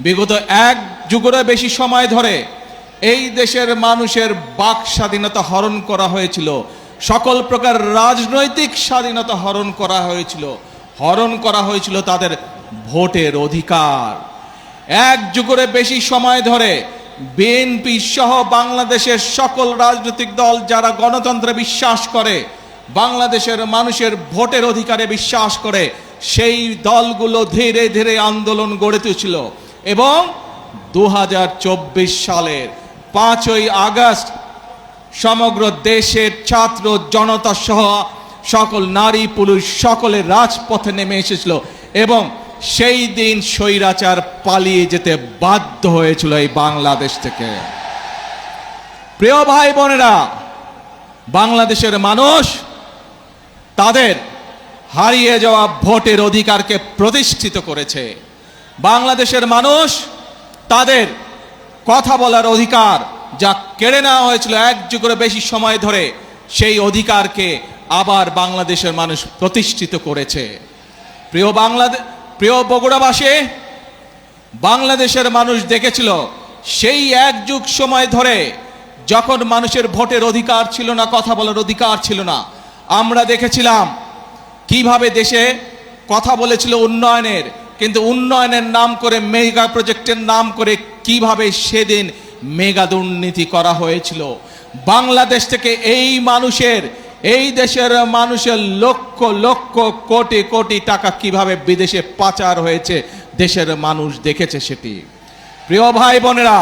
বিগত এক যুগেরও বেশি সময় ধরে এই দেশের মানুষের বাক স্বাধীনতা হরণ করা হয়েছিল, সকল প্রকার রাজনৈতিক স্বাধীনতা হরণ করা হয়েছিল তাদের ভোটের অধিকার। এক যুগেরও বেশি সময় ধরে বিএনপি সহ বাংলাদেশের সকল রাজনৈতিক দল যারা গণতন্ত্রে বিশ্বাস করে, বাংলাদেশের মানুষের ভোটের অধিকারে বিশ্বাস করে, সেই দলগুলো ধীরে ধীরে আন্দোলন গড়ে তুলেছিল এবং 2024 সালের 5ই আগস্ট সমগ্র দেশের ছাত্র জনতা সহ সকল নারী পুরুষ সকলে রাজপথে নেমে এসেছিল এবং সেই দিন স্বৈরাচার পালিয়ে যেতে বাধ্য হয়েছিল এই বাংলাদেশ থেকে। প্রিয় ভাই বোনেরা, বাংলাদেশের মানুষ তাদের হারিয়ে যাওয়া ভোটের অধিকারকে প্রতিষ্ঠিত করেছে। বাংলাদেশের মানুষ তাদের কথা বলার অধিকার যা কেড়ে নেওয়া হয়েছিল এক যুগের বেশি সময় ধরে, সেই অধিকারকে আবার বাংলাদেশের মানুষ প্রতিষ্ঠিত করেছে। প্রিয় বগুড়াবাসী, বাংলাদেশের মানুষ দেখেছিল সেই এক যুগ সময় ধরে যখন মানুষের ভোটের অধিকার ছিল না, কথা বলার অধিকার ছিল না, আমরা দেখেছিলাম কিভাবে দেশে কথা বলেছিল উন্নয়নের, কিন্তু উন্নয়নের নাম করে, মেগা প্রজেক্টের নাম করে কিভাবে সেদিন মেগা দুর্নীতি করা হয়েছিল। বাংলাদেশ থেকে এই দেশের মানুষের লক্ষ লক্ষ কোটি কোটি টাকা কিভাবে বিদেশে পাচার হয়েছে দেশের মানুষ দেখেছে সেটি। প্রিয় ভাই বোনেরা,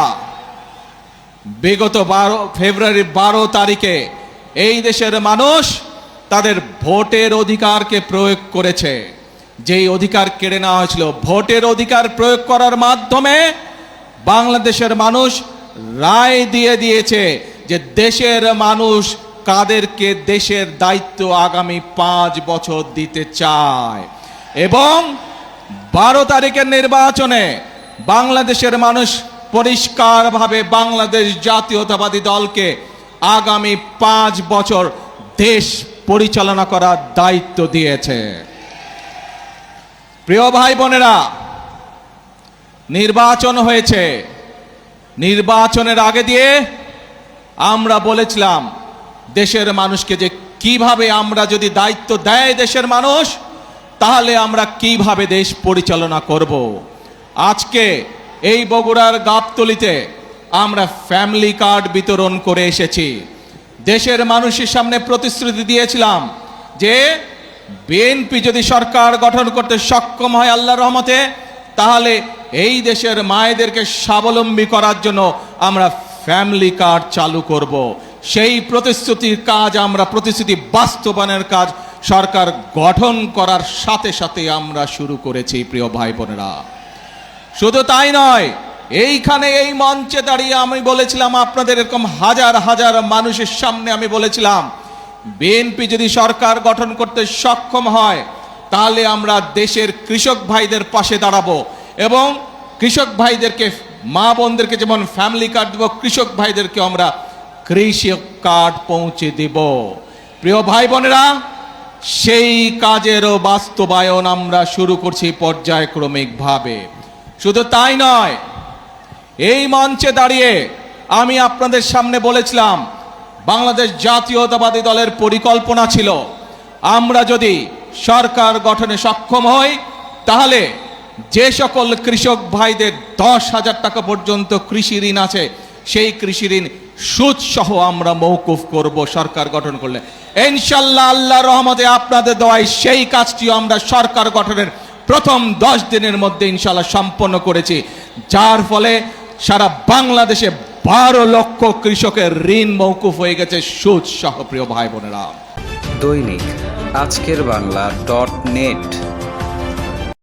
বিগত ফেব্রুয়ারি 12 তারিখে এই দেশের মানুষ তাদের ভোটের অধিকারকে প্রয়োগ করেছে। যেই অধিকার কেড়ে নেওয়া হয়েছিল, ভোটের অধিকার প্রয়োগ করার মাধ্যমে বাংলাদেশের মানুষ রায় দিয়ে দিয়েছে যে দেশের মানুষ কাদেরকে দেশের দায়িত্ব আগামী 5 বছর দিতে চায় এবং 12 তারিখের নির্বাচনে বাংলাদেশের মানুষ পরিষ্কারভাবে বাংলাদেশ জাতীয়তাবাদী দলকে আগামী 5 বছর দেশ পরিচালনা করার দায়িত্ব দিয়েছে। প্রিয় ভাই বোনেরা, নির্বাচন হয়েছে, নির্বাচনের আগে দিয়ে আমরা বলেছিলাম দেশের মানুষকে যে কিভাবে আমরা যদি দায়িত্ব দেয় দেশের মানুষ, তাহলে আমরা কিভাবে দেশ পরিচালনা করব। আজকে এই বগুড়ার গাবতলীতে আমরা ফ্যামিলি কার্ড বিতরণ করে এসেছি। দেশের মানুষের সামনে প্রতিশ্রুতি দিয়েছিলাম যে বিএনপি যদি সরকার গঠন করতে সক্ষম হয় আল্লাহর রহমতে, তাহলে এই দেশের মায়েদেরকে স্বাবলম্বী করার জন্য আমরা ফ্যামিলি কার্ড চালু করব। সেই প্রতিশ্রুতির কাজ, আমরা প্রতিশ্রুতি বাস্তবায়নের কাজ সরকার গঠন করার সাথে সাথে আমরা শুরু করেছি। প্রিয় ভাই বোনেরা, শুধু তাই নয়, এইখানে এই মঞ্চে দাঁড়িয়ে আমি বলেছিলাম আপনাদের এরকম হাজার হাজার মানুষের সামনে আমি বলেছিলাম বিএনপি যদি সরকার গঠন করতে সক্ষম হয় তাহলে আমরা দেশের কৃষক ভাইদের পাশে দাঁড়াবো এবং কৃষক ভাইদেরকে, মা বোনদেরকে যেমন ফ্যামিলি কার্ড দেব, কৃষক ভাইদেরকে আমরা কৃষক কার্ড পৌঁছে দেব। প্রিয় ভাই বোনেরা, সেই কাজেরও বাস্তবায়ন আমরা শুরু করছি পর্যায়ক্রমিকভাবে। শুধু তাই নয়, এই মঞ্চে দাঁড়িয়ে আমি আপনাদের সামনে বলেছিলাম বাংলাদেশ জাতীয়তাবাদী দলের পরিকল্পনা ছিল আমরা যদি সরকার গঠনে সক্ষম হই তাহলে যে সকল কৃষক ভাইদের 10,000 টাকা পর্যন্ত কৃষি ঋণ আছে, সেই কৃষি ঋণ সুদ সহ আমরা মওকুফ করব সরকার গঠন করলে। ইনশাআল্লাহ আল্লাহর রহমতে আপনাদের দোয়ায় সেই কাজটিও আমরা সরকার গঠনের প্রথম 10 দিনের মধ্যে ইনশাআল্লাহ সম্পন্ন করেছি, যার ফলে সারা বাংলাদেশে 12 লক্ষ কৃষকের ঋণ মওকুফ হয়ে গেছে সুদ সহ। প্রিয় ভাই বোনেরা, দৈনিক আজকের বাংলা .net